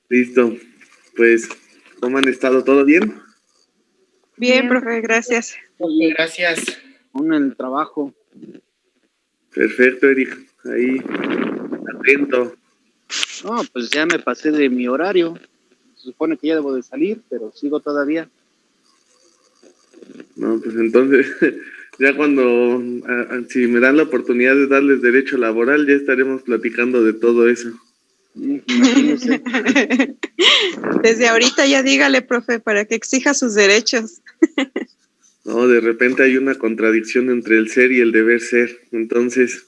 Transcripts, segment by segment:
Listo. Pues, ¿cómo han estado? ¿Todo bien? Bien, profe, gracias. Muy gracias. En el trabajo. Perfecto, Eric. Ahí, atento. No, pues ya me pasé de mi horario. Se supone que ya debo de salir, pero sigo todavía. No, pues entonces, ya cuando, si me dan la oportunidad de darles derecho laboral, ya estaremos platicando de todo eso. Imagínese. Desde ahorita ya dígale, profe, para que exija sus derechos. No, de repente hay una contradicción entre el ser y el deber ser. Entonces,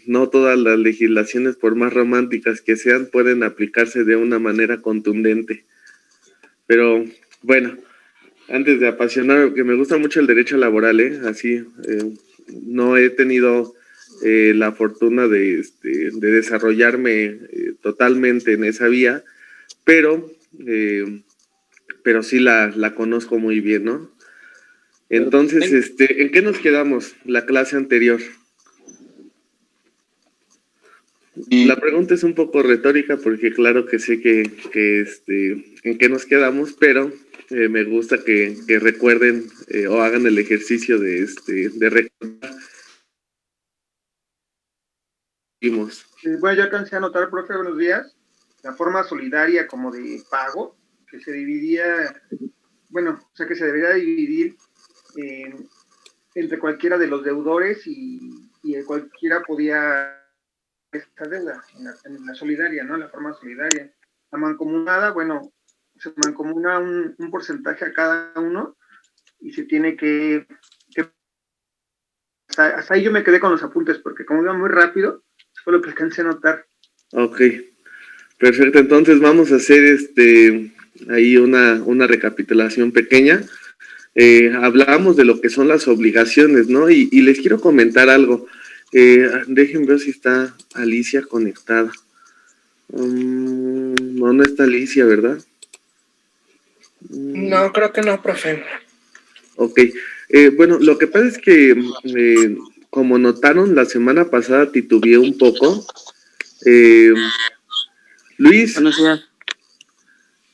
no todas las legislaciones, por más románticas que sean, pueden aplicarse de una manera contundente. Pero, bueno, antes de apasionar, que me gusta mucho el derecho laboral, así, no he tenido la fortuna de desarrollarme totalmente en esa vía, pero sí la conozco muy bien, ¿no? Entonces, ¿en qué nos quedamos la clase anterior? La pregunta es un poco retórica porque claro que sé que en qué nos quedamos, pero me gusta que recuerden o hagan el ejercicio de recordar. Bueno, yo alcancé a notar, profe, buenos días, la forma solidaria como de pago, que se dividía, bueno, o sea, que se debería dividir entre cualquiera de los deudores y cualquiera podía esta deuda en la solidaria, ¿no? La forma solidaria. La mancomunada, bueno, se mancomunaba un porcentaje a cada uno y se tiene que hasta ahí yo me quedé con los apuntes porque como iba muy rápido, fue lo que alcancé a notar. Ok, perfecto. Entonces vamos a hacer ahí una recapitulación pequeña. Hablábamos de lo que son las obligaciones, ¿no? Y les quiero comentar algo. Déjenme ver si está Alicia conectada. No está Alicia, ¿verdad? No, creo que no, profe. Ok. Bueno, lo que pasa es que, como notaron, la semana pasada titubeé un poco. Luis,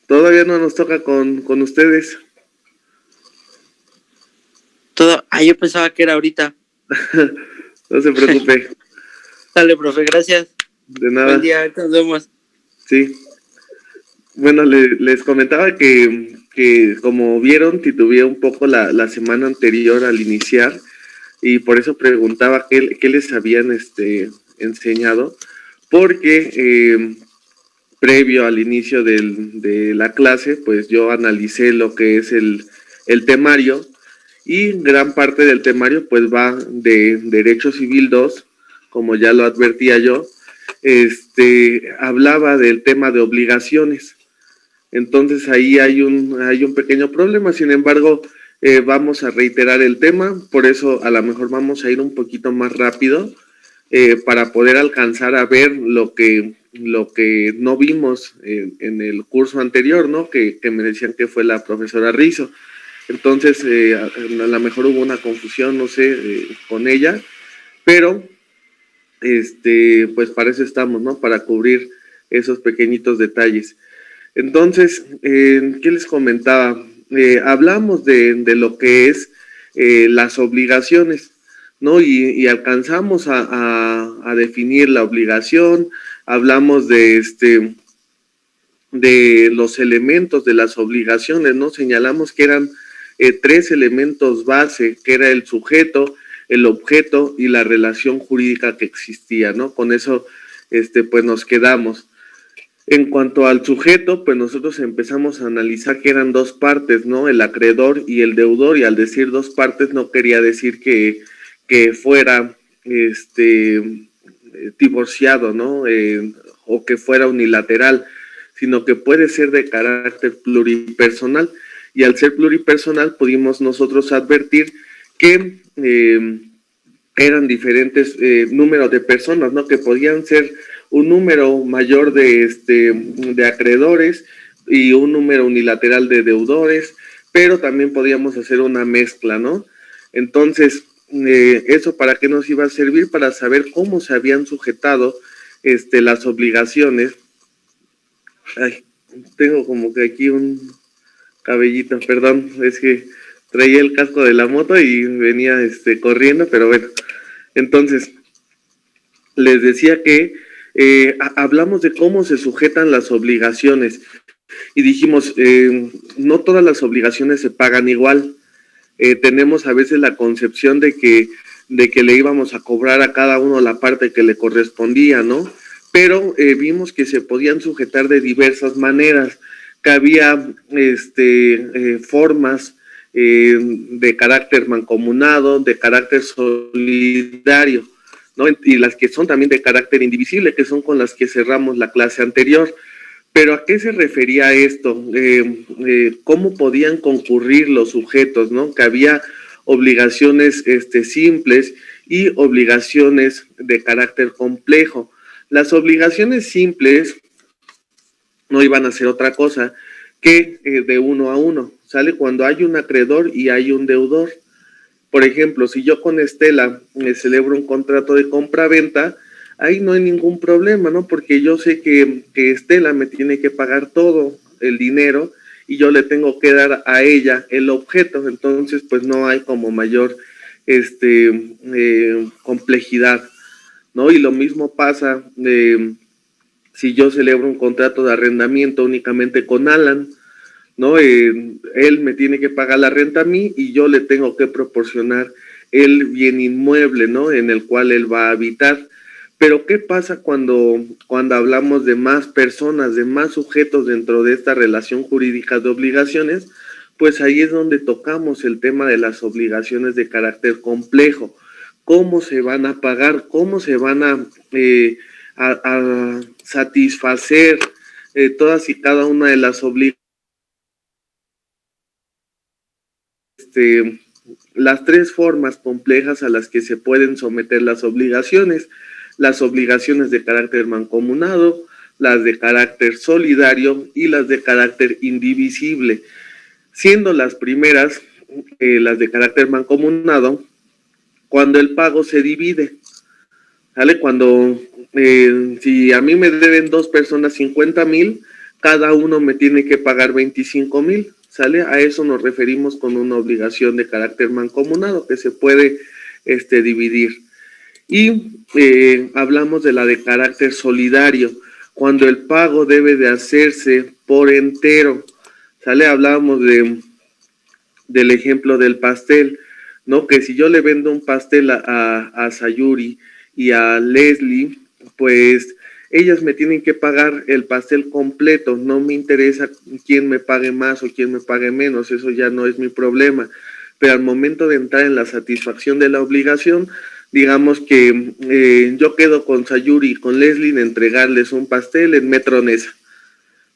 todavía no nos toca con ustedes. Yo pensaba que era ahorita. No se preocupe. Dale, profe, gracias. De nada. Buen día, nos vemos. Sí. Bueno, les comentaba que como vieron, titubeé un poco la semana anterior al iniciar y por eso preguntaba qué les habían enseñado, porque previo al inicio de la clase, pues yo analicé lo que es el temario y gran parte del temario pues va de Derecho Civil 2, como ya lo advertía yo, hablaba del tema de obligaciones. Entonces ahí hay un pequeño problema, sin embargo, vamos a reiterar el tema, por eso a lo mejor vamos a ir un poquito más rápido para poder alcanzar a ver lo que no vimos en el curso anterior, ¿no? Que me decían que fue la profesora Rizo. Entonces, a lo mejor hubo una confusión, no sé, con ella, pero pues para eso estamos, ¿no? Para cubrir esos pequeñitos detalles. Entonces, ¿qué les comentaba? Hablamos de lo que es las obligaciones, ¿no? Y alcanzamos a definir la obligación, hablamos de los elementos de las obligaciones, ¿no? Señalamos que eran 3 elementos base, que era el sujeto, el objeto y la relación jurídica que existía, ¿no? Con eso, pues nos quedamos. En cuanto al sujeto, pues nosotros empezamos a analizar que eran 2 partes, ¿no? El acreedor y el deudor, y al decir 2 partes no quería decir que fuera divorciado, ¿no? O que fuera unilateral, sino que puede ser de carácter pluripersonal, y al ser pluripersonal pudimos nosotros advertir que eran diferentes números de personas, ¿no? Que podían ser un número mayor de acreedores y un número unilateral de deudores, pero también podíamos hacer una mezcla, ¿no? Entonces, ¿eso para qué nos iba a servir? Para saber cómo se habían sujetado las obligaciones Ay, tengo como que aquí un cabellito, perdón, es que traía el casco de la moto y venía corriendo, pero bueno, entonces les decía que hablamos de cómo se sujetan las obligaciones y dijimos, no todas las obligaciones se pagan igual. Tenemos a veces la concepción de que le íbamos a cobrar a cada uno la parte que le correspondía, ¿no? Pero vimos que se podían sujetar de diversas maneras, que había formas de carácter mancomunado, de carácter solidario, ¿no? Y las que son también de carácter indivisible, que son con las que cerramos la clase anterior. Pero ¿a qué se refería esto? ¿Cómo podían concurrir los sujetos, ¿no? Que había obligaciones simples y obligaciones de carácter complejo. Las obligaciones simples no iban a ser otra cosa que de uno a uno, ¿sale? Cuando hay un acreedor y hay un deudor. Por ejemplo, si yo con Estela me celebro un contrato de compra-venta, ahí no hay ningún problema, ¿no? Porque yo sé que Estela me tiene que pagar todo el dinero y yo le tengo que dar a ella el objeto, entonces pues no hay como mayor complejidad, ¿no? Y lo mismo pasa si yo celebro un contrato de arrendamiento únicamente con Alan, ¿no? Él me tiene que pagar la renta a mí y yo le tengo que proporcionar el bien inmueble, ¿no? En el cual él va a habitar. Pero ¿qué pasa cuando hablamos de más personas, de más sujetos dentro de esta relación jurídica de obligaciones? Pues ahí es donde tocamos el tema de las obligaciones de carácter complejo. ¿Cómo se van a pagar? ¿Cómo se van a satisfacer todas y cada una de las obligaciones? Las tres formas complejas a las que se pueden someter las obligaciones de carácter mancomunado, las de carácter solidario y las de carácter indivisible, siendo las primeras, las de carácter mancomunado, cuando el pago se divide, ¿sale? Cuando, si a mí me deben 2 personas 50,000, cada uno me tiene que pagar 25,000, ¿sale? A eso nos referimos con una obligación de carácter mancomunado que se puede dividir. Y hablamos de la de carácter solidario, cuando el pago debe de hacerse por entero, ¿sale? Hablábamos del ejemplo del pastel, ¿no? Que si yo le vendo un pastel a Sayuri y a Leslie, pues ellas me tienen que pagar el pastel completo, no me interesa quién me pague más o quién me pague menos, eso ya no es mi problema, pero al momento de entrar en la satisfacción de la obligación, digamos que yo quedo con Sayuri y con Leslie en entregarles un pastel en Metro Nesa,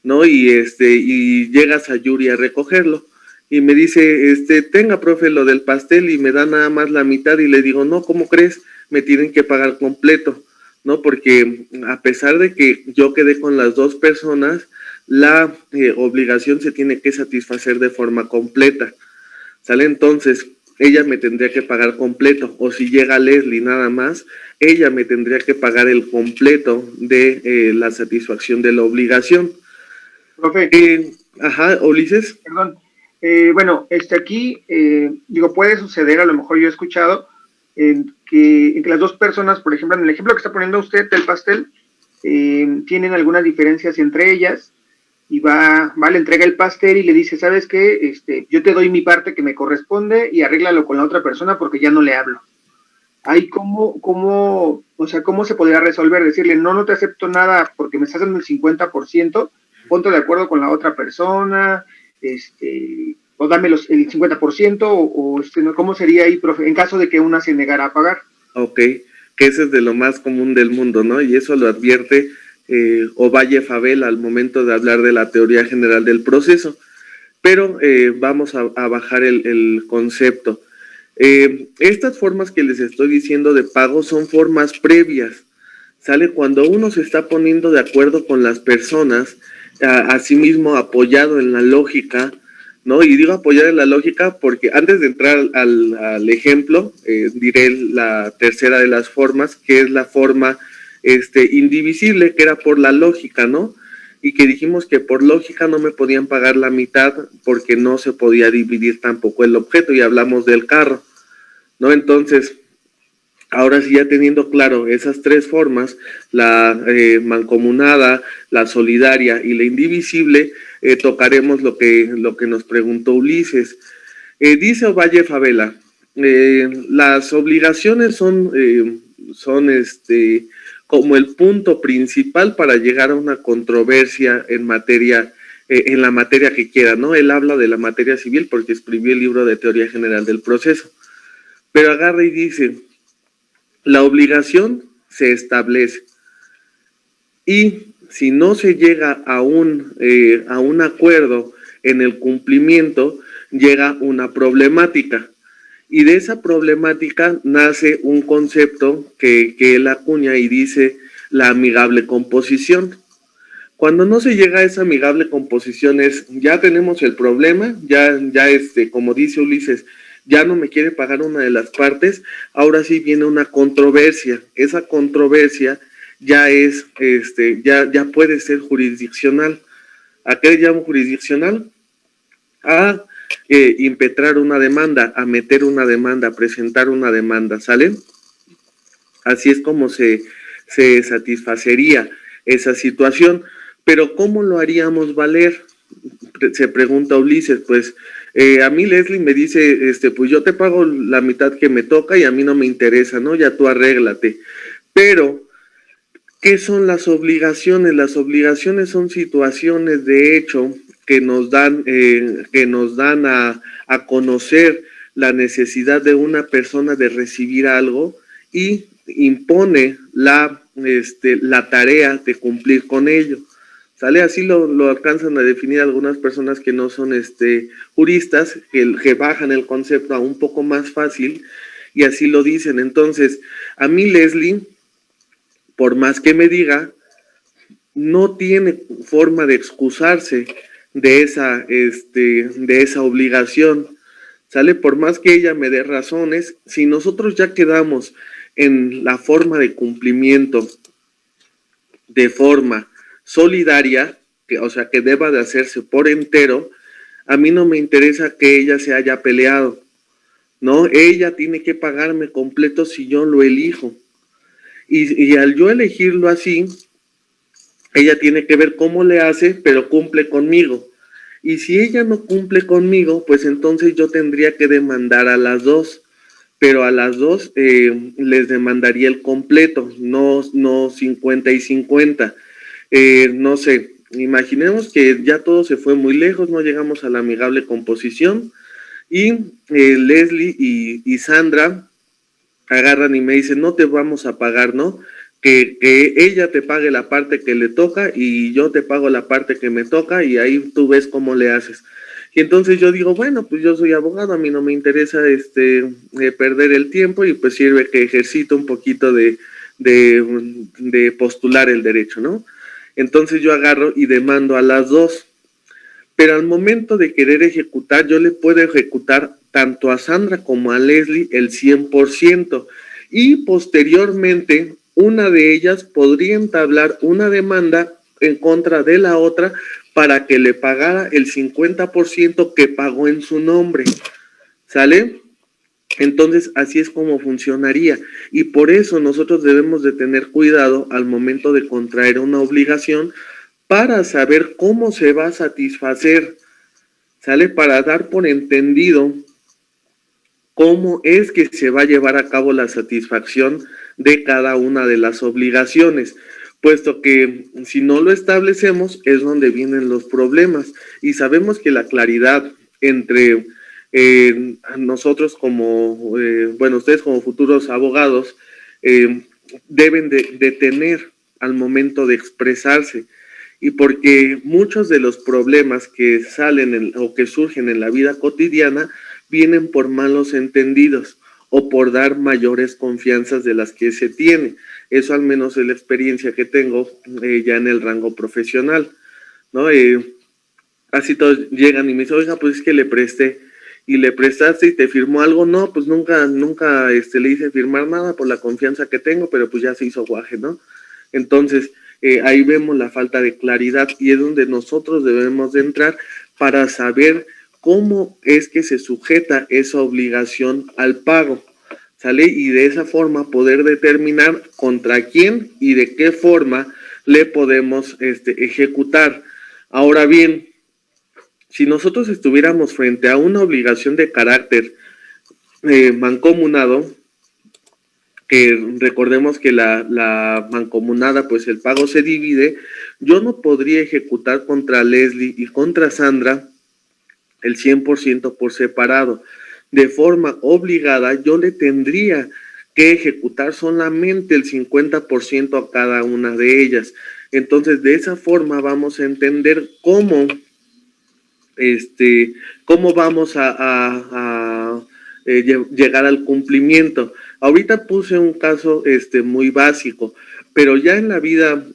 ¿no? Y llega Sayuri a recogerlo y me dice, tenga, profe, lo del pastel, y me da nada más la mitad, y le digo, no, ¿cómo crees? Me tienen que pagar completo, ¿no? Porque a pesar de que yo quedé con las 2 personas, la obligación se tiene que satisfacer de forma completa, ¿sale? Entonces, ella me tendría que pagar completo, o si llega Leslie nada más, ella me tendría que pagar el completo de la satisfacción de la obligación. Profe. Ulises. Perdón. Bueno, aquí, puede suceder, a lo mejor yo he escuchado, en que las 2 personas, por ejemplo, en el ejemplo que está poniendo usted del pastel, tienen algunas diferencias entre ellas, y le entrega el pastel y le dice, ¿sabes qué? Yo te doy mi parte que me corresponde y arréglalo con la otra persona porque ya no le hablo. Ahí ¿cómo se podría resolver? Decirle, no te acepto nada porque me estás dando el 50%, ponte de acuerdo con la otra persona, o dame el 50%, ¿cómo sería ahí, profe, en caso de que una se negara a pagar? Ok, que ese es de lo más común del mundo, ¿no? Y eso lo advierte Ovalle Favela al momento de hablar de la teoría general del proceso. Pero vamos a bajar el concepto. Estas formas que les estoy diciendo de pago son formas previas, ¿sale? Cuando uno se está poniendo de acuerdo con las personas, asimismo apoyado en la lógica, ¿no? Y digo apoyado en la lógica porque antes de entrar al ejemplo, diré la tercera de las formas, que es la forma indivisible, que era por la lógica, ¿no? y que dijimos que por lógica no me podían pagar la mitad porque no se podía dividir tampoco el objeto, y hablamos del carro, ¿no? Entonces, ahora sí, ya teniendo claro esas tres formas, la mancomunada, la solidaria y la indivisible, tocaremos lo que nos preguntó Ulises. Dice Ovalle Favela, las obligaciones son como el punto principal para llegar a una controversia en materia, en la materia que quiera, ¿no? Él habla de la materia civil porque escribió el libro de Teoría General del Proceso, pero agarra y dice, la obligación se establece y si no se llega a un acuerdo en el cumplimiento, llega una problemática. Y de esa problemática nace un concepto que él acuña y dice la amigable composición. Cuando no se llega a esa amigable composición ya tenemos el problema, ya como dice Ulises, ya no me quiere pagar una de las partes, ahora sí viene una controversia. Esa controversia ya ya puede ser jurisdiccional. ¿A qué le llamo jurisdiccional? A impetrar una demanda, a meter una demanda, a presentar una demanda, ¿sale? Así es como se satisfacería esa situación. Pero ¿cómo lo haríamos valer? Se pregunta Ulises. Pues a mí Leslie me dice, pues yo te pago la mitad que me toca y a mí no me interesa, ¿no? Ya tú arréglate. Pero, ¿qué son las obligaciones? Las obligaciones son situaciones de hecho que nos dan a conocer la necesidad de una persona de recibir algo y impone la tarea de cumplir con ello. ¿Sale? Así lo alcanzan a definir algunas personas que no son juristas, que bajan el concepto a un poco más fácil y así lo dicen. Entonces, a mí Leslie, por más que me diga, no tiene forma de excusarse de esa obligación, ¿sale? Por más que ella me dé razones, si nosotros ya quedamos en la forma de cumplimiento de forma solidaria, o sea, que deba de hacerse por entero, a mí no me interesa que ella se haya peleado, ¿no? Ella tiene que pagarme completo si yo lo elijo, y al yo elegirlo así, ella tiene que ver cómo le hace, pero cumple conmigo. Y si ella no cumple conmigo, pues entonces yo tendría que demandar a las dos. Pero a las dos les demandaría el completo, no 50 y 50. No sé, imaginemos que ya todo se fue muy lejos, no llegamos a la amigable composición. Y Leslie y Sandra agarran y me dicen, no te vamos a pagar, ¿no? Que ella te pague la parte que le toca y yo te pago la parte que me toca y ahí tú ves cómo le haces. Y entonces yo digo, bueno, pues yo soy abogado, a mí no me interesa perder el tiempo y pues sirve que ejercito un poquito de postular el derecho, ¿no? Entonces yo agarro y demando a las dos. Pero al momento de querer ejecutar, yo le puedo ejecutar tanto a Sandra como a Leslie el 100%. Y posteriormente, una de ellas podría entablar una demanda en contra de la otra para que le pagara el 50% que pagó en su nombre. ¿Sale? Entonces, así es como funcionaría. Y por eso nosotros debemos de tener cuidado al momento de contraer una obligación para saber cómo se va a satisfacer, ¿sale? Para dar por entendido cómo es que se va a llevar a cabo la satisfacción de cada una de las obligaciones, puesto que si no lo establecemos es donde vienen los problemas. Y sabemos que la claridad entre nosotros como, ustedes como futuros abogados, deben de tener al momento de expresarse. Y porque muchos de los problemas que salen o que surgen en la vida cotidiana vienen por malos entendidos o por dar mayores confianzas de las que se tiene. Eso al menos es la experiencia que tengo ya en el rango profesional, ¿no? Así todos llegan y me dicen, oiga, pues es que le presté. ¿Y le prestaste y te firmó algo? No, pues nunca le hice firmar nada por la confianza que tengo, pero pues ya se hizo guaje, ¿no? Entonces, ahí vemos la falta de claridad y es donde nosotros debemos de entrar para saber cómo es que se sujeta esa obligación al pago, ¿sale? Y de esa forma poder determinar contra quién y de qué forma le podemos ejecutar. Ahora bien, si nosotros estuviéramos frente a una obligación de carácter mancomunado, que recordemos que la mancomunada, pues el pago se divide, yo no podría ejecutar contra Leslie y contra Sandra el 100% por separado. De forma obligada, yo le tendría que ejecutar solamente el 50% a cada una de ellas. Entonces, de esa forma vamos a entender cómo vamos a llegar al cumplimiento. Ahorita puse un caso muy básico, pero ya en la vida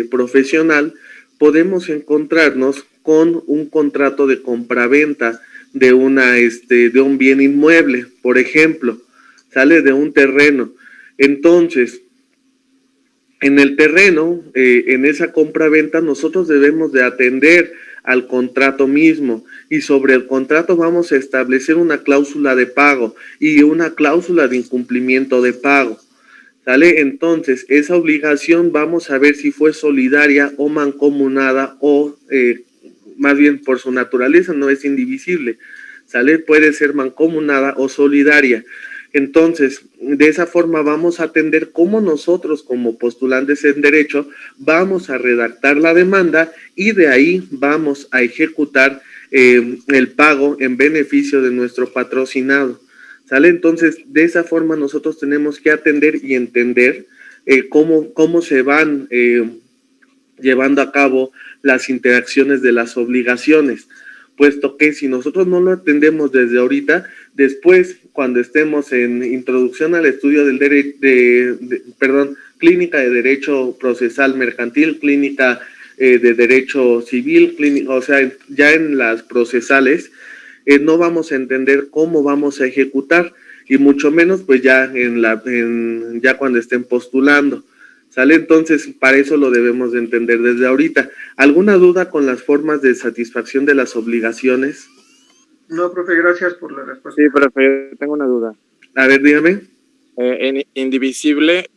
profesional podemos encontrarnos con un contrato de compraventa de un bien inmueble, por ejemplo, sale de un terreno. Entonces, en el terreno, en esa compraventa, nosotros debemos de atender al contrato mismo y sobre el contrato vamos a establecer una cláusula de pago y una cláusula de incumplimiento de pago, ¿sale? Entonces, esa obligación vamos a ver si fue solidaria o mancomunada o más bien por su naturaleza no es indivisible, ¿sale? Puede ser mancomunada o solidaria. Entonces, de esa forma vamos a atender cómo nosotros como postulantes en derecho vamos a redactar la demanda y de ahí vamos a ejecutar el pago en beneficio de nuestro patrocinado, ¿sale? Entonces, de esa forma nosotros tenemos que atender y entender cómo se van llevando a cabo las interacciones de las obligaciones, puesto que si nosotros no lo atendemos desde ahorita, después cuando estemos en introducción al estudio del clínica de derecho procesal mercantil, clínica de derecho civil, o sea, ya en las procesales, no vamos a entender cómo vamos a ejecutar y mucho menos pues ya ya cuando estén postulando. ¿Sale? Entonces, para eso lo debemos de entender desde ahorita. ¿Alguna duda con las formas de satisfacción de las obligaciones? No, profe, gracias por la respuesta. Sí, profe, tengo una duda. A ver, dígame. En indivisible,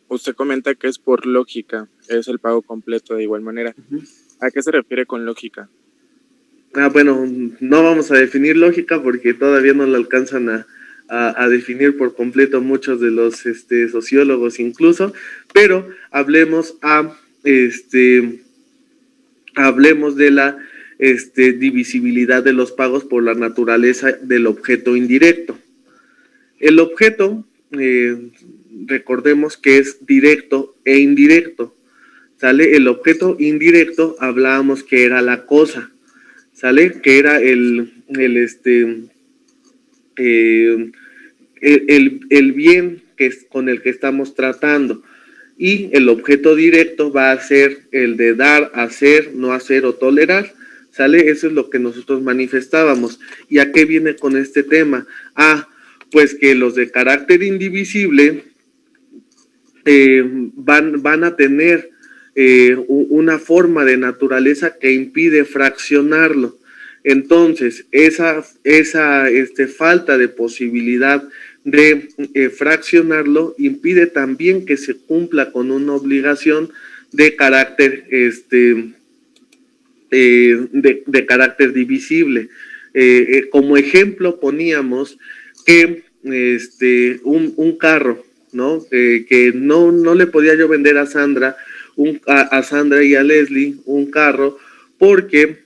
usted comenta que es por lógica, es el pago completo de igual manera. ¿A qué se refiere con lógica? Bueno, no vamos a definir lógica porque todavía no lo alcanzan a definir por completo muchos de los sociólogos incluso, pero hablemos de la divisibilidad de los pagos por la naturaleza del objeto indirecto. El objeto, recordemos que es directo e indirecto, ¿sale? El objeto indirecto hablábamos que era la cosa, ¿sale? Que era el bien con el que estamos tratando, y el objeto directo va a ser el de dar, hacer, no hacer o tolerar, ¿sale? Eso es lo que nosotros manifestábamos. ¿Y a qué viene con este tema? Pues que los de carácter indivisible van a tener una forma de naturaleza que impide fraccionarlo. Entonces, esa falta de posibilidad de fraccionarlo impide también que se cumpla con una obligación de carácter de carácter divisible. Como ejemplo poníamos que un carro, ¿no? Que no le podía yo vender a Sandra y a Leslie un carro porque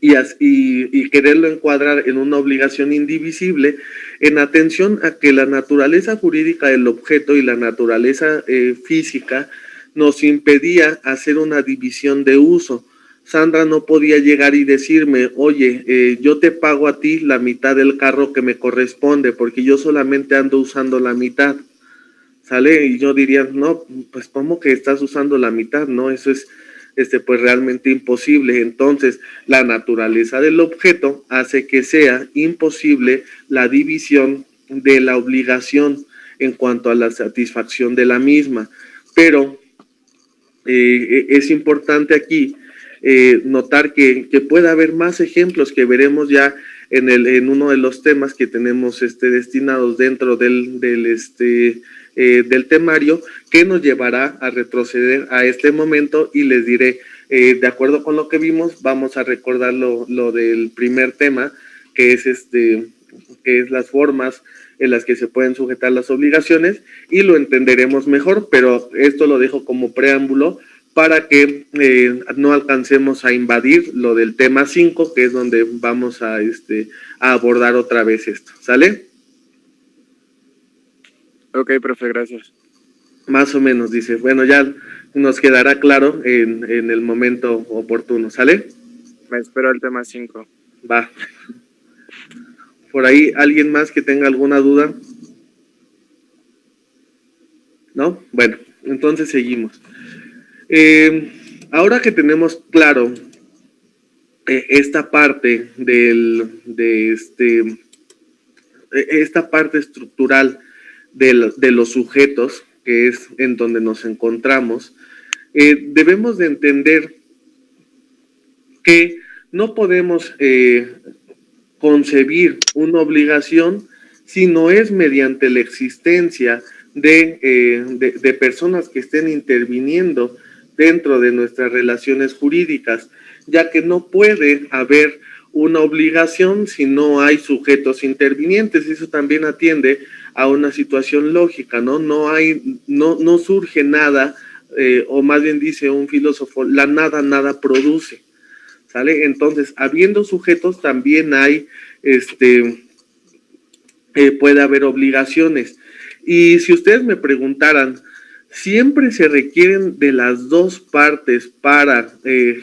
y quererlo encuadrar en una obligación indivisible en atención a que la naturaleza jurídica del objeto y la naturaleza física nos impedía hacer una división de uso. Sandra no podía llegar y decirme, oye, yo te pago a ti la mitad del carro que me corresponde porque yo solamente ando usando la mitad, ¿sale? Y yo diría, no, pues ¿cómo que estás usando la mitad? No, eso es pues realmente imposible. Entonces, la naturaleza del objeto hace que sea imposible la división de la obligación en cuanto a la satisfacción de la misma. pero es importante aquí notar que puede haber más ejemplos que veremos ya en uno de los temas que tenemos destinados dentro del temario, que nos llevará a retroceder a este momento, y les diré, de acuerdo con lo que vimos, vamos a recordar lo del primer tema, que es las formas en las que se pueden sujetar las obligaciones, y lo entenderemos mejor, pero esto lo dejo como preámbulo para que no alcancemos a invadir lo del tema 5, que es donde vamos a abordar otra vez esto. ¿Sale? Ok, profe, gracias. Más o menos, dice. Bueno, ya nos quedará claro en el momento oportuno. ¿Sale? Me espero al tema 5. Va. ¿Por ahí alguien más que tenga alguna duda? ¿No? Bueno, entonces seguimos. Ahora que tenemos claro esta parte esta parte estructural de los sujetos, que es en donde nos encontramos, debemos de entender que no podemos concebir una obligación si no es mediante la existencia de personas que estén interviniendo dentro de nuestras relaciones jurídicas, ya que no puede haber una obligación si no hay sujetos intervinientes. Eso también atiende a una situación lógica, ¿no? No surge nada, o más bien dice un filósofo, la nada produce, ¿sale? Entonces, habiendo sujetos, también hay, puede haber obligaciones. Y si ustedes me preguntaran, ¿siempre se requieren de las dos partes para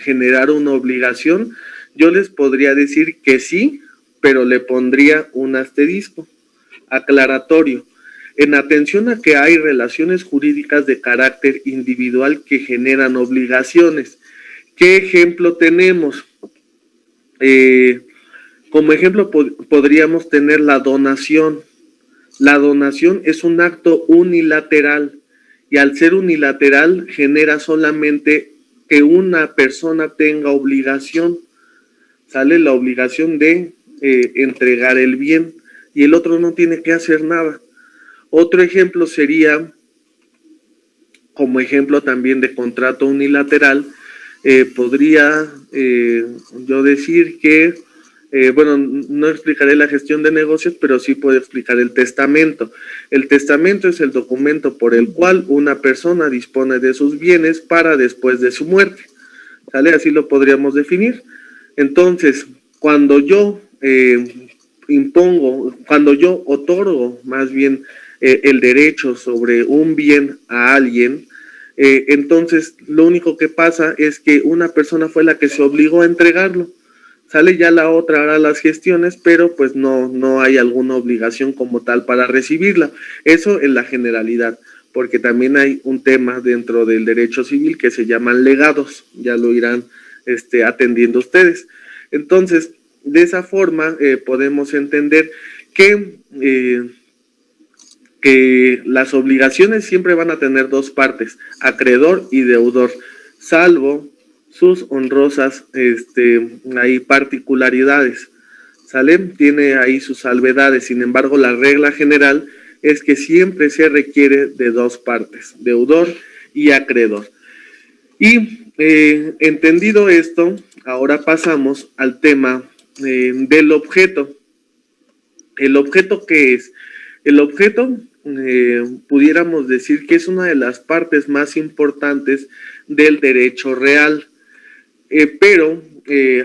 generar una obligación? Yo les podría decir que sí, pero le pondría un asterisco aclaratorio. En atención a que hay relaciones jurídicas de carácter individual que generan obligaciones. ¿Qué ejemplo tenemos? Como ejemplo podríamos tener la donación. La donación es un acto unilateral, y al ser unilateral genera solamente que una persona tenga obligación, sale la obligación de entregar el bien, y el otro no tiene que hacer nada. Otro ejemplo sería, como ejemplo también de contrato unilateral, podría yo decir que, bueno, no explicaré la gestión de negocios, pero sí puedo explicar el testamento. El testamento es el documento por el cual una persona dispone de sus bienes para después de su muerte, ¿sale? Así lo podríamos definir. Entonces, cuando yo cuando yo otorgo más bien el derecho sobre un bien a alguien, entonces lo único que pasa es que una persona fue la que se obligó a entregarlo, sale, ya la otra hará las gestiones, pero pues no hay alguna obligación como tal para recibirla. Eso en la generalidad, porque también hay un tema dentro del derecho civil que se llaman legados, ya lo irán atendiendo ustedes. Entonces, de esa forma podemos entender que las obligaciones siempre van a tener dos partes, acreedor y deudor, salvo sus honrosas hay particularidades, ¿sale? Tiene ahí sus salvedades. Sin embargo, la regla general es que siempre se requiere de dos partes, deudor y acreedor. Y entendido esto, ahora pasamos al tema del objeto. ¿El objeto qué es? El objeto pudiéramos decir que es una de las partes más importantes del derecho real, pero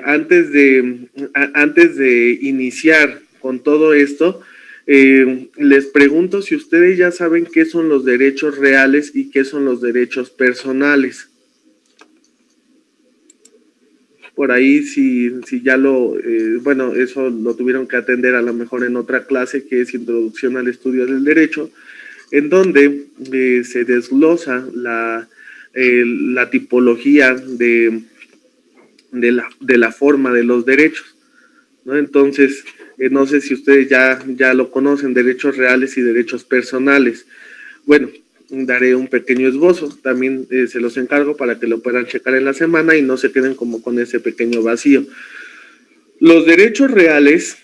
antes de iniciar con todo esto, les pregunto si ustedes ya saben qué son los derechos reales y qué son los derechos personales. Por ahí si ya bueno, eso lo tuvieron que atender a lo mejor en otra clase, que es Introducción al Estudio del Derecho, en donde se desglosa la tipología de la forma de los derechos, ¿no? Entonces, no sé si ustedes ya lo conocen, derechos reales y derechos personales. Bueno, daré un pequeño esbozo, también se los encargo para que lo puedan checar en la semana y no se queden como con ese pequeño vacío. Los derechos reales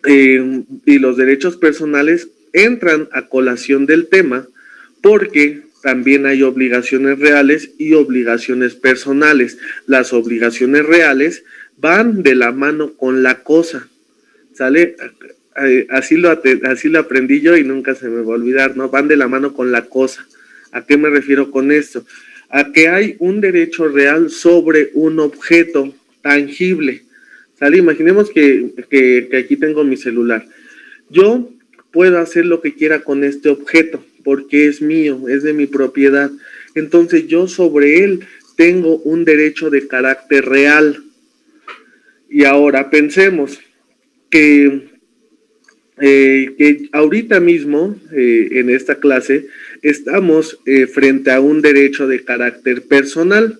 y los derechos personales entran a colación del tema porque también hay obligaciones reales y obligaciones personales. Las obligaciones reales van de la mano con la cosa, ¿sale? Así lo aprendí yo y nunca se me va a olvidar, ¿no? Van de la mano con la cosa. ¿A qué me refiero con esto? A que hay un derecho real sobre un objeto tangible, ¿sale? Imaginemos que aquí tengo mi celular. Yo puedo hacer lo que quiera con este objeto porque es mío, es de mi propiedad. Entonces yo sobre él tengo un derecho de carácter real. Y ahora pensemos que ahorita mismo en esta clase estamos frente a un derecho de carácter personal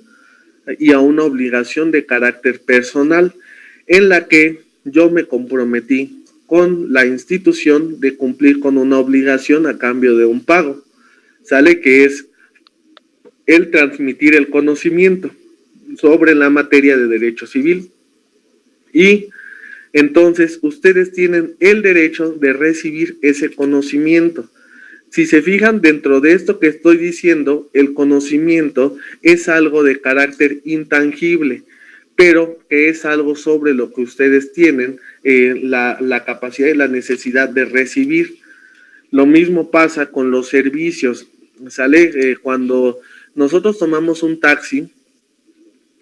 y a una obligación de carácter personal en la que yo me comprometí con la institución de cumplir con una obligación a cambio de un pago, ¿sale? Que es el transmitir el conocimiento sobre la materia de derecho civil. Y entonces ustedes tienen el derecho de recibir ese conocimiento. Si se fijan dentro de esto que estoy diciendo, el conocimiento es algo de carácter intangible, pero que es algo sobre lo que ustedes tienen la capacidad y la necesidad de recibir. Lo mismo pasa con los servicios, ¿sale? Cuando nosotros tomamos un taxi,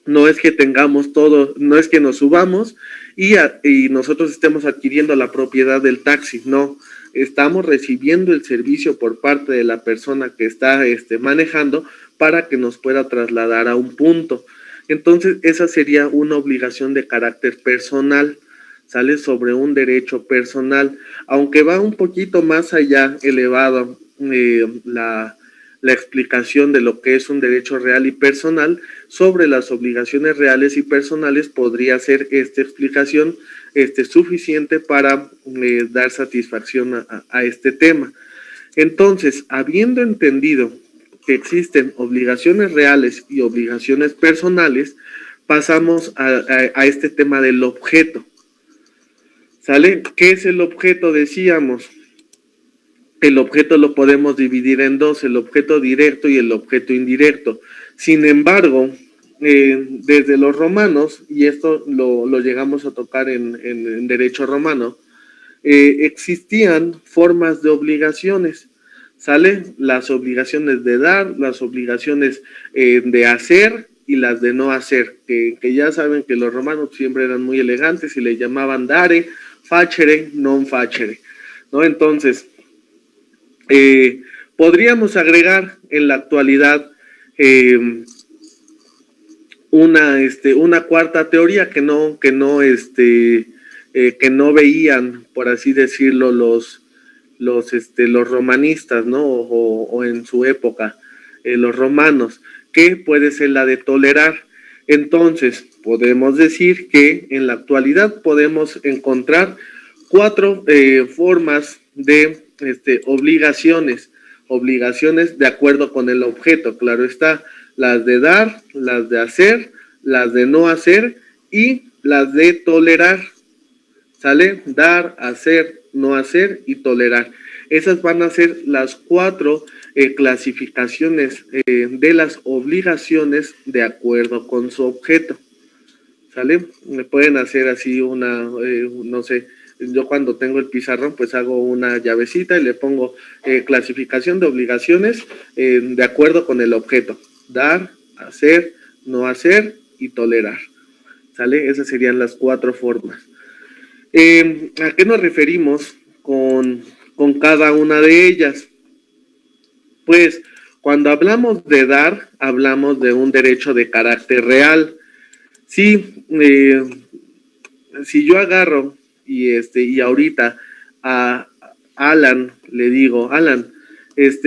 no es que tengamos todo, no es que nos subamos y nosotros estemos adquiriendo la propiedad del taxi, no, estamos recibiendo el servicio por parte de la persona que está manejando para que nos pueda trasladar a un punto. Entonces, esa sería una obligación de carácter personal, sale sobre un derecho personal, aunque va un poquito más allá, elevado la explicación de lo que es un derecho real y personal. Sobre las obligaciones reales y personales podría ser esta explicación suficiente para dar satisfacción a este tema. Entonces, habiendo entendido que existen obligaciones reales y obligaciones personales, pasamos a este tema del objeto. ¿Sale? ¿Qué es el objeto? Decíamos, el objeto lo podemos dividir en dos, el objeto directo y el objeto indirecto. Sin embargo, desde los romanos, y esto lo llegamos a tocar en derecho romano, existían formas de obligaciones, ¿sale? Las obligaciones de dar, las obligaciones de hacer y las de no hacer, que ya saben que los romanos siempre eran muy elegantes y le llamaban dare, facere, non facere, ¿no? Entonces, podríamos agregar en la actualidad una cuarta teoría que no veían, por así decirlo, los romanistas, ¿no? O en su época, los romanos, que puede ser la de tolerar. Entonces, podemos decir que en la actualidad podemos encontrar cuatro formas de obligaciones de acuerdo con el objeto, claro está, las de dar, las de hacer, las de no hacer y las de tolerar, ¿sale? Dar, hacer, no hacer y tolerar. Esas van a ser las cuatro clasificaciones de las obligaciones de acuerdo con su objeto, ¿sale? Me pueden hacer así no sé, yo cuando tengo el pizarrón pues hago una llavecita y le pongo clasificación de obligaciones de acuerdo con el objeto, dar, hacer, no hacer y tolerar, ¿sale? Esas serían las cuatro formas. ¿A qué nos referimos con cada una de ellas? Pues cuando hablamos de dar, hablamos de un derecho de carácter real. Si yo agarro y ahorita a Alan le digo, Alan,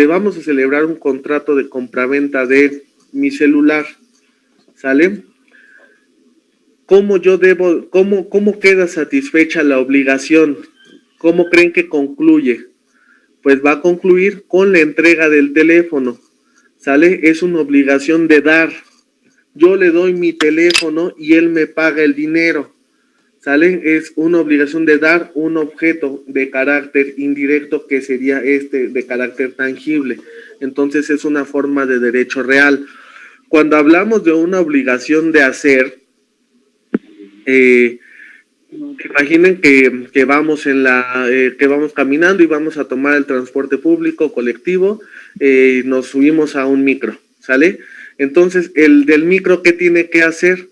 vamos a celebrar un contrato de compraventa de mi celular, ¿sale? ¿Cómo queda satisfecha la obligación? ¿Cómo creen que concluye? pues va a concluir con la entrega del teléfono, ¿sale? Es una obligación de dar. Yo le doy mi teléfono y él me paga el dinero, ¿sale? Es una obligación de dar un objeto de carácter indirecto que sería de carácter tangible. Entonces es una forma de derecho real. Cuando hablamos de una obligación de hacer, imaginen que vamos que vamos caminando y vamos a tomar el transporte público colectivo, nos subimos a un micro, ¿sale? Entonces, el del micro, ¿qué tiene que hacer?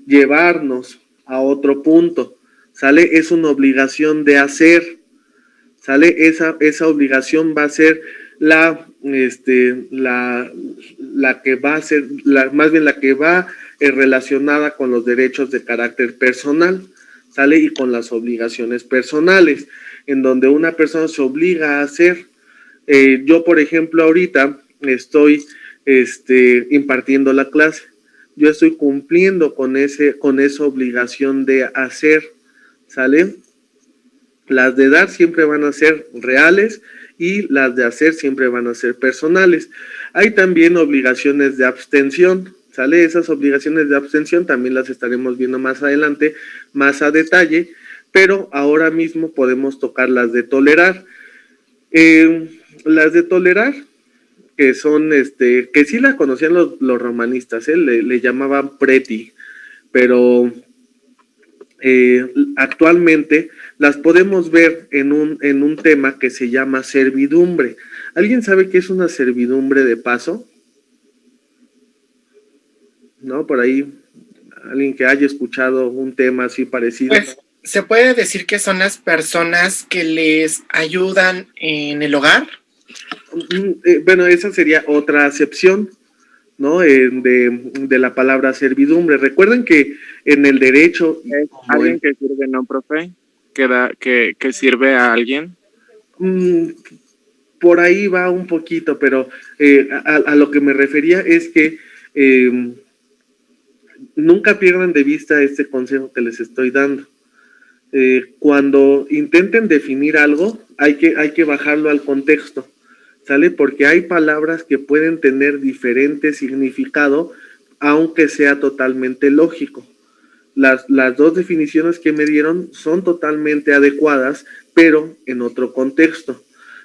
Llevarnos a otro punto, ¿sale? Es una obligación de hacer, ¿sale? Esa obligación va a ser la que va a ser, más bien la que va relacionada con los derechos de carácter personal, ¿sale? Y con las obligaciones personales, en donde una persona se obliga a hacer. Yo, por ejemplo, ahorita estoy impartiendo la clase. Yo estoy cumpliendo con esa obligación de hacer, ¿sale? Las de dar siempre van a ser reales y las de hacer siempre van a ser personales. Hay también obligaciones de abstención, ¿sale? Esas obligaciones de abstención también las estaremos viendo más adelante, más a detalle, pero ahora mismo podemos tocar las de tolerar. Las de tolerar, que son, que sí las conocían los romanistas, le llamaban preti, pero actualmente las podemos ver en un tema que se llama servidumbre. ¿Alguien sabe qué es una servidumbre de paso? ¿No? Por ahí, alguien que haya escuchado un tema así parecido. Pues se puede decir que son las personas que les ayudan en el hogar. Bueno, esa sería otra acepción, ¿no? De la palabra servidumbre. Recuerden que en el derecho... ¿Alguien que sirve, no, profe? ¿Que sirve a alguien? Por ahí va un poquito, pero a lo que me refería es que nunca pierdan de vista este consejo que les estoy dando. Cuando intenten definir algo, hay que bajarlo al contexto, ¿sale? Porque hay palabras que pueden tener diferente significado, aunque sea totalmente lógico. Las dos definiciones que me dieron son totalmente adecuadas, pero en otro contexto,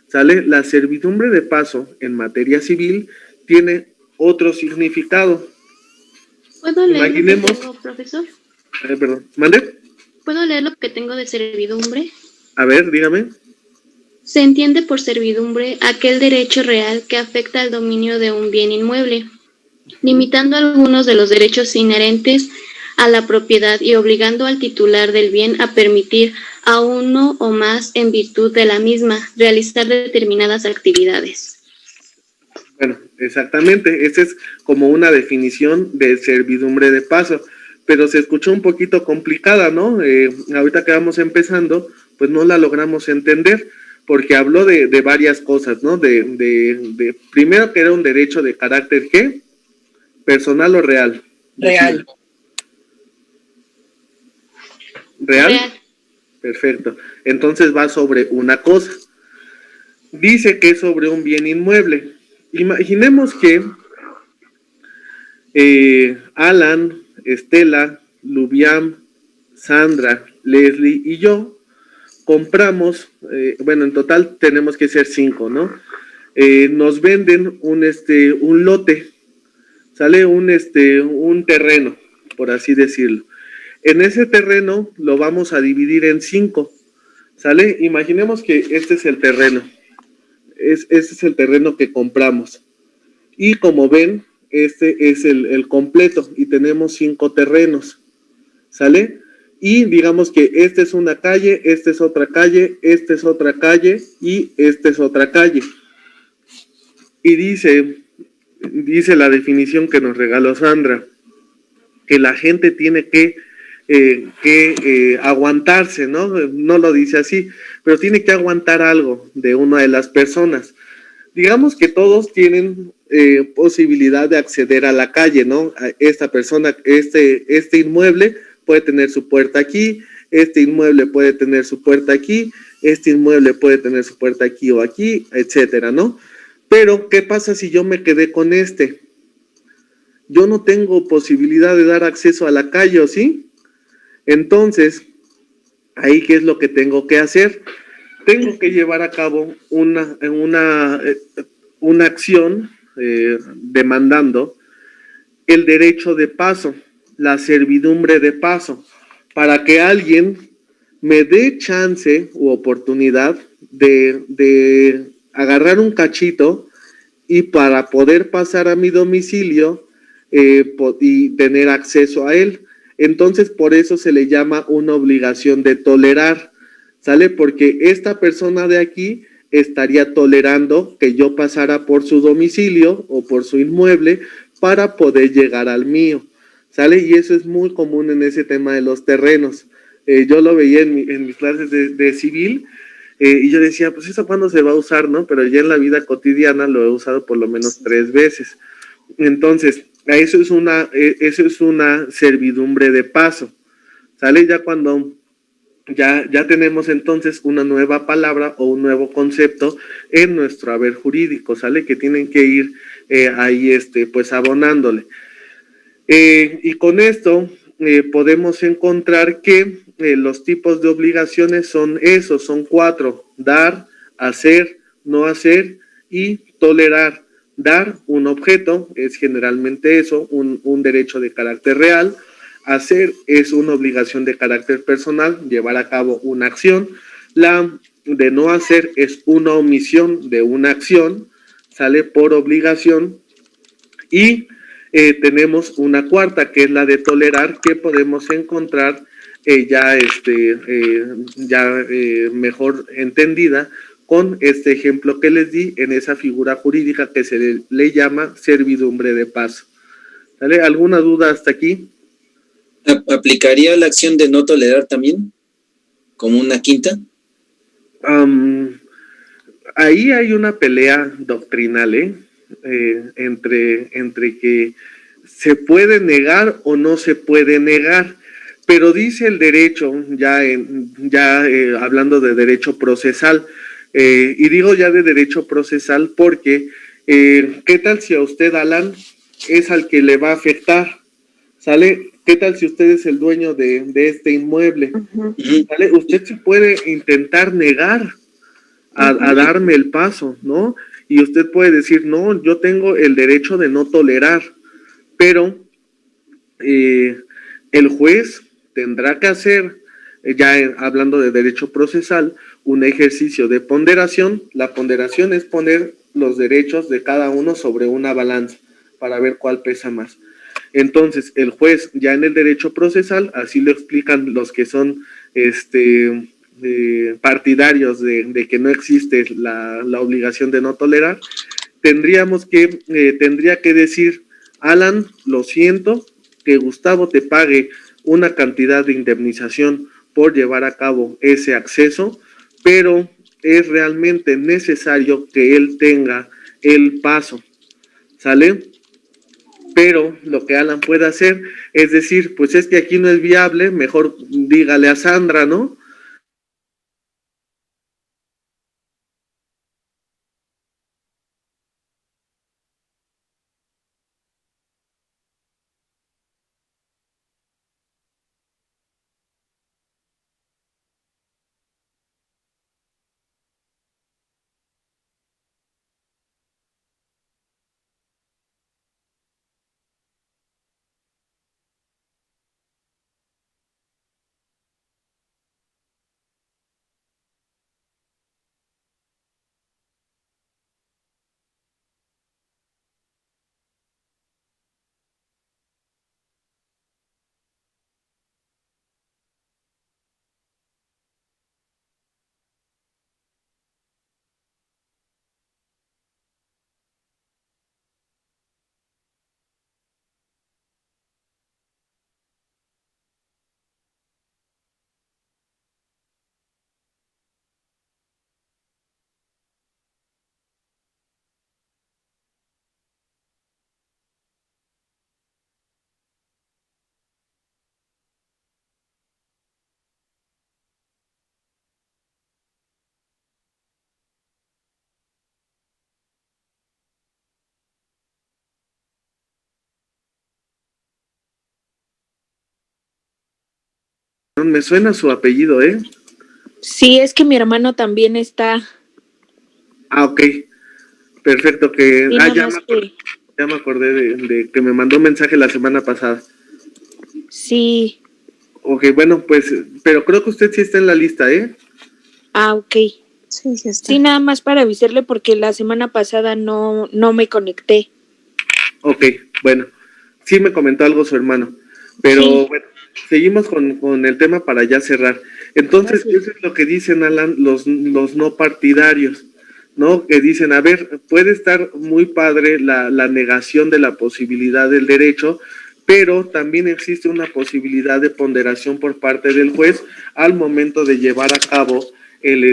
¿sale? La servidumbre de paso en materia civil tiene otro significado. ¿Puedo leer Imaginemos, lo que tengo, profesor? Perdón, ¿mande? ¿Puedo leer lo que tengo de servidumbre? A ver, dígame. Se entiende por servidumbre aquel derecho real que afecta al dominio de un bien inmueble, limitando algunos de los derechos inherentes a la propiedad y obligando al titular del bien a permitir a uno o más, en virtud de la misma, realizar determinadas actividades. Bueno, exactamente, esa es como una definición de servidumbre de paso, pero se escuchó un poquito complicada, ¿no? Ahorita que vamos empezando, pues no la logramos entender, porque habló de varias cosas, ¿no? De primero que era un derecho de carácter, ¿qué? ¿Personal o real? Real. ¿Real? Real. Perfecto. Entonces va sobre una cosa. Dice que es sobre un bien inmueble. Imaginemos que Alan, Estela, Lubiam, Sandra, Leslie y yo compramos, bueno, en total tenemos que ser 5, ¿no? Nos venden un lote, sale un terreno, por así decirlo. En ese terreno lo vamos a dividir en 5, ¿sale? Imaginemos que este es el terreno. Este es el terreno que compramos. Y como ven, este es el completo y tenemos 5 terrenos, ¿sale? Y digamos que esta es una calle, esta es otra calle, esta es otra calle y esta es otra calle. Y dice la definición que nos regaló Sandra, que la gente tiene que aguantarse, ¿no? No lo dice así, pero tiene que aguantar algo de una de las personas. Digamos que todos tienen posibilidad de acceder a la calle, ¿no? Esta persona, este inmueble puede tener su puerta aquí, este inmueble puede tener su puerta aquí, este inmueble puede tener su puerta aquí o aquí, etcétera, ¿no? Pero, ¿qué pasa si yo me quedé con este? Yo no tengo posibilidad de dar acceso a la calle, ¿o sí? Entonces, ahí, ¿qué es lo que tengo que hacer? Tengo que llevar a cabo una acción demandando el derecho de paso, la servidumbre de paso, para que alguien me dé chance u oportunidad de agarrar un cachito y para poder pasar a mi domicilio y tener acceso a él. Entonces, por eso se le llama una obligación de tolerar, ¿sale? Porque esta persona de aquí estaría tolerando que yo pasara por su domicilio o por su inmueble para poder llegar al mío, ¿sale? Y eso es muy común en ese tema de los terrenos. Yo lo veía en mis clases de civil, y yo decía, pues eso cuándo se va a usar, ¿no? Pero ya en la vida cotidiana lo he usado por lo menos 3 veces. Entonces, eso es una servidumbre de paso, ¿sale? Ya cuando ya tenemos entonces una nueva palabra o un nuevo concepto en nuestro haber jurídico, ¿sale? Que tienen que ir ahí, pues abonándole. Y con esto podemos encontrar que los tipos de obligaciones son esos, son 4: dar, hacer, no hacer y tolerar. Dar un objeto es generalmente eso, un derecho de carácter real. Hacer es una obligación de carácter personal, llevar a cabo una acción. La de no hacer es una omisión de una acción, sale por obligación. Y tenemos una cuarta, que es la de tolerar, que podemos encontrar mejor entendida con este ejemplo que les di en esa figura jurídica que se le llama servidumbre de paso. ¿Vale? ¿Alguna duda hasta aquí? ¿Aplicaría la acción de no tolerar también como una quinta? Ahí hay una pelea doctrinal, entre que se puede negar o no se puede negar, pero dice el derecho, hablando de derecho procesal, y digo ya de derecho procesal porque, ¿qué tal si a usted, Alan, es al que le va a afectar? ¿Sale? ¿Qué tal si usted es el dueño de este inmueble? ¿Sale? Usted se puede intentar negar a darme el paso, ¿no? Y usted puede decir, no, yo tengo el derecho de no tolerar, pero el juez tendrá que hacer, hablando de derecho procesal, un ejercicio de ponderación. La ponderación es poner los derechos de cada uno sobre una balanza para ver cuál pesa más. Entonces, el juez, ya en el derecho procesal, así lo explican los que son partidarios de que no existe la obligación de no tolerar, tendría que decir, Alan, lo siento, que Gustavo te pague una cantidad de indemnización por llevar a cabo ese acceso, pero es realmente necesario que él tenga el paso, ¿sale? Pero lo que Alan puede hacer es decir, pues es que aquí no es viable, mejor dígale a Sandra, ¿no? Me suena su apellido, ¿eh? Sí, es que mi hermano también está. Ah, ok. Perfecto, que... Sí, Ah, nada más que... ya me acordé de que me mandó un mensaje la semana pasada. Sí. Ok, bueno, pues, pero creo que usted sí está en la lista, ¿eh? Ah, ok. Sí, sí está. Sí, nada más para avisarle porque la semana pasada no me conecté. Ok, bueno. Sí me comentó algo su hermano. Pero Sí. bueno, seguimos con el tema para ya cerrar. Entonces, Gracias. eso es lo que dicen, Alan, los no partidarios, ¿no? Que dicen, a ver, puede estar muy padre la negación de la posibilidad del derecho, pero también existe una posibilidad de ponderación por parte del juez al momento de llevar a cabo el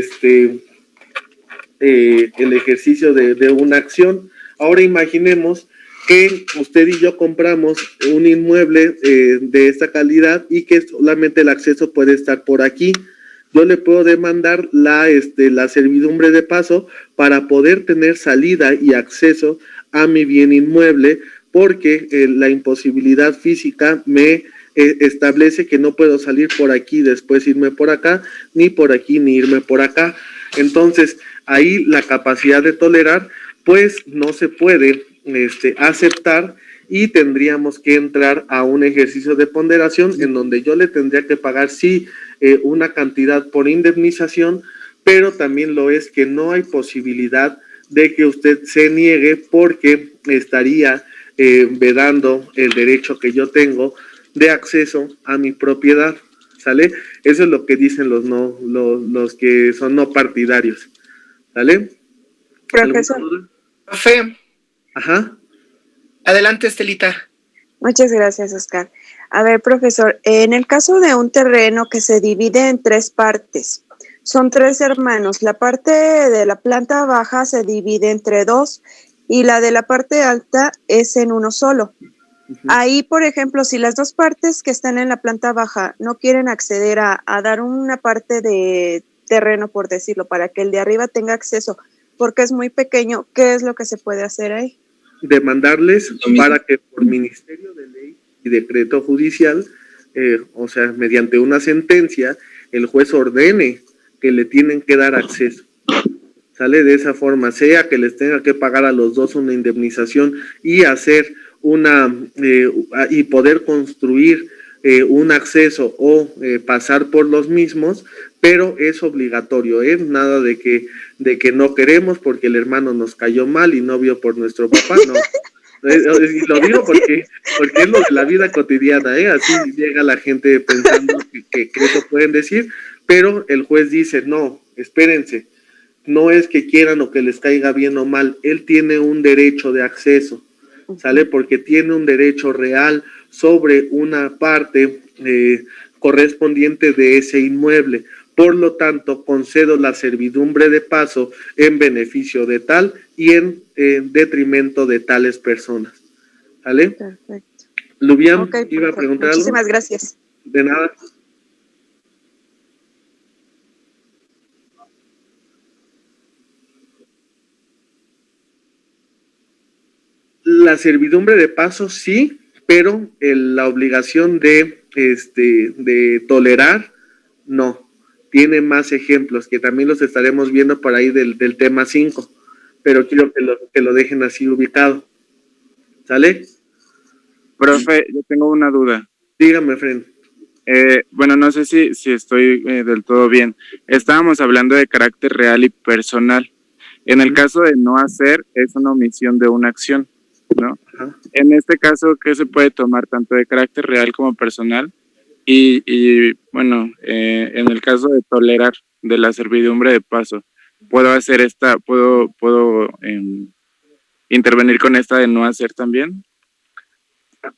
ejercicio de una acción. Ahora imaginemos que usted y yo compramos un inmueble de esta calidad y que solamente el acceso puede estar por aquí. Yo le puedo demandar la servidumbre de paso para poder tener salida y acceso a mi bien inmueble, porque la imposibilidad física me establece que no puedo salir por aquí, después irme por acá, ni por aquí, ni irme por acá. Entonces, ahí la capacidad de tolerar, pues no se puede aceptar, y tendríamos que entrar a un ejercicio de ponderación en donde yo le tendría que pagar sí una cantidad por indemnización, pero también lo es que no hay posibilidad de que usted se niegue, porque estaría vedando el derecho que yo tengo de acceso a mi propiedad, ¿sale? Eso es lo que dicen los que son no partidarios, ¿sale? Profesor. Profe, Ajá. adelante, Estelita. Muchas gracias, Oscar. A ver, profesor, en el caso de un terreno que se divide en 3 partes, son 3 hermanos, la parte de la planta baja se divide entre 2 y la de la parte alta es en uno solo. Ahí, por ejemplo, si las 2 partes que están en la planta baja no quieren acceder a dar una parte de terreno, por decirlo, para que el de arriba tenga acceso, porque es muy pequeño, ¿qué es lo que se puede hacer ahí? Demandarles para que por ministerio de ley y decreto judicial, o sea, mediante una sentencia, el juez ordene que le tienen que dar acceso. Sale de esa forma, sea que les tenga que pagar a los dos una indemnización y hacer y poder construir un acceso o pasar por los mismos, pero es obligatorio, nada de que no queremos porque el hermano nos cayó mal y no vio por nuestro papá, no. Y lo digo porque es lo de la vida cotidiana, así llega la gente pensando que eso pueden decir, pero el juez dice, no, espérense, no es que quieran o que les caiga bien o mal, él tiene un derecho de acceso, ¿sale? Porque tiene un derecho real sobre una parte correspondiente de ese inmueble. Por lo tanto, concedo la servidumbre de paso en beneficio de tal y en detrimento de tales personas. ¿Vale? Perfecto. Lubián, Okay, iba a preguntar algo. Muchísimas gracias. De nada. La servidumbre de paso sí, pero la obligación de tolerar, no. Tiene más ejemplos que también los estaremos viendo por ahí del tema 5, pero quiero que lo dejen así ubicado. ¿Sale? Profe, yo tengo una duda. Dígame, Fren. Bueno, no sé si estoy del todo bien. Estábamos hablando de carácter real y personal. En el caso de no hacer, es una omisión de una acción, ¿no? Ajá. En este caso, ¿qué se puede tomar tanto de carácter real como personal? Y bueno, en el caso de tolerar de la servidumbre de paso, ¿puedo hacer puedo intervenir con esta de no hacer también?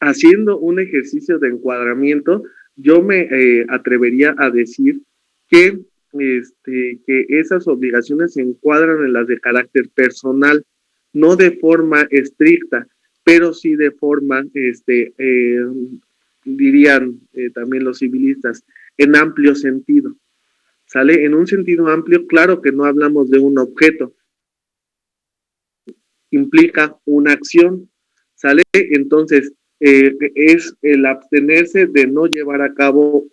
Haciendo un ejercicio de encuadramiento, yo me atrevería a decir que esas obligaciones se encuadran en las de carácter personal, no de forma estricta, pero sí de forma, dirían también los civilistas, en amplio sentido. ¿Sale? En un sentido amplio, claro que no hablamos de un objeto, implica una acción, ¿sale? Entonces, es el abstenerse de no llevar a cabo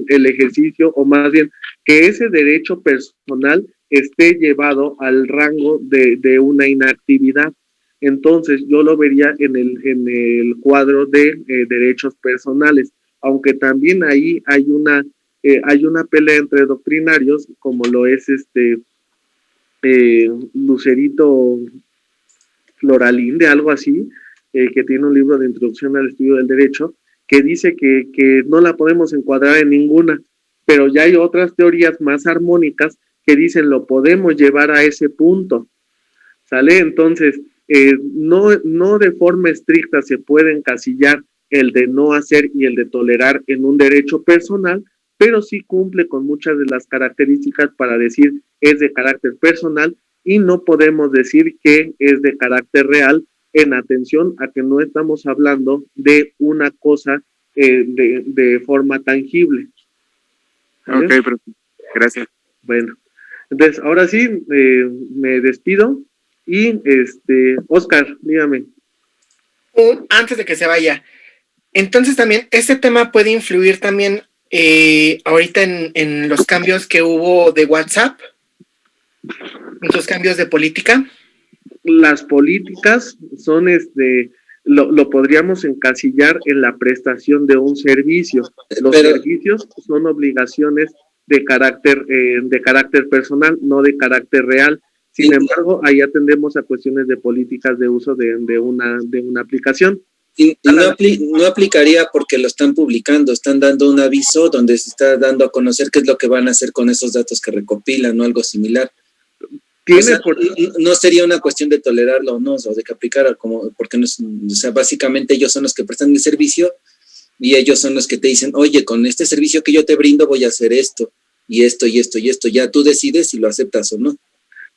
el ejercicio, o más bien que ese derecho personal esté llevado al rango de una inactividad. Entonces yo lo vería en el cuadro de derechos personales, aunque también ahí hay una pelea entre doctrinarios, como lo es Lucerito Floralín, de algo así, que tiene un libro de introducción al estudio del derecho, que dice que no la podemos encuadrar en ninguna, pero ya hay otras teorías más armónicas que dicen lo podemos llevar a ese punto, ¿sale? Entonces, no de forma estricta se puede encasillar el de no hacer y el de tolerar en un derecho personal, pero sí cumple con muchas de las características para decir es de carácter personal, y no podemos decir que es de carácter real, en atención a que no estamos hablando de una cosa de forma tangible. ¿Vale? Ok, profe. Gracias. Bueno, entonces ahora sí me despido y Oscar, dígame. Antes de que se vaya, entonces también este tema puede influir también ahorita en los cambios que hubo de WhatsApp, en sus cambios de política. Las políticas son lo podríamos encasillar en la prestación de un servicio. Los servicios son obligaciones de carácter personal, no de carácter real. Sin embargo, ahí atendemos a cuestiones de políticas de uso de una aplicación. Y no aplicaría porque lo están publicando, están dando un aviso donde se está dando a conocer qué es lo que van a hacer con esos datos que recopilan o algo similar. O sea, no sería una cuestión de tolerarlo o no, o de que aplicara, porque no es, o sea, básicamente ellos son los que prestan el servicio y ellos son los que te dicen, oye, con este servicio que yo te brindo voy a hacer esto, y esto, y esto, y esto, ya tú decides si lo aceptas o no.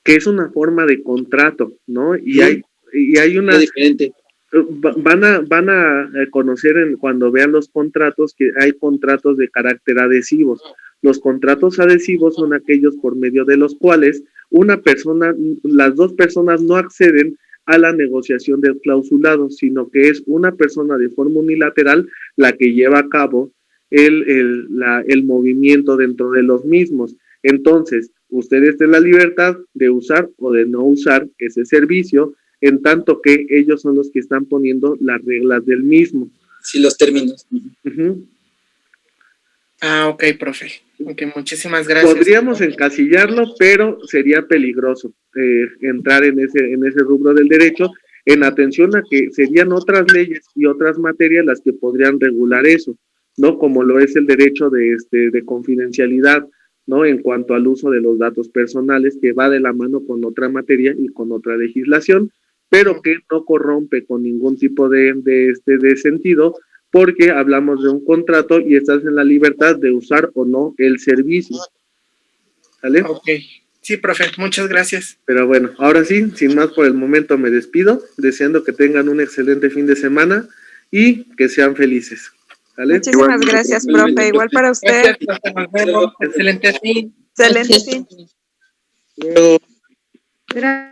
Que es una forma de contrato, ¿no? Y hay una... Es diferente. Van a conocer cuando vean los contratos que hay contratos de carácter adhesivos. Los contratos adhesivos son aquellos por medio de los cuales las dos personas no acceden a la negociación del clausulado, sino que es una persona de forma unilateral la que lleva a cabo el movimiento dentro de los mismos. Entonces, ustedes tienen la libertad de usar o de no usar ese servicio, en tanto que ellos son los que están poniendo las reglas del mismo. Sí, los términos. Uh-huh. Ok, profe. Ok, muchísimas gracias. Podríamos encasillarlo, pero sería peligroso entrar en ese rubro del derecho, en atención a que serían otras leyes y otras materias las que podrían regular eso, ¿no? Como lo es el derecho de confidencialidad, ¿no? En cuanto al uso de los datos personales, que va de la mano con otra materia y con otra legislación, pero que no corrompe con ningún tipo de sentido, porque hablamos de un contrato y estás en la libertad de usar o no el servicio. ¿Sale? Ok. Sí, profe, muchas gracias. Pero bueno, ahora sí, sin más por el momento me despido, deseando que tengan un excelente fin de semana y que sean felices. ¿Sale? Muchísimas gracias, profe. Igual para usted. Gracias, nos vemos. Excelente fin. Excelente fin. Luego. Gracias.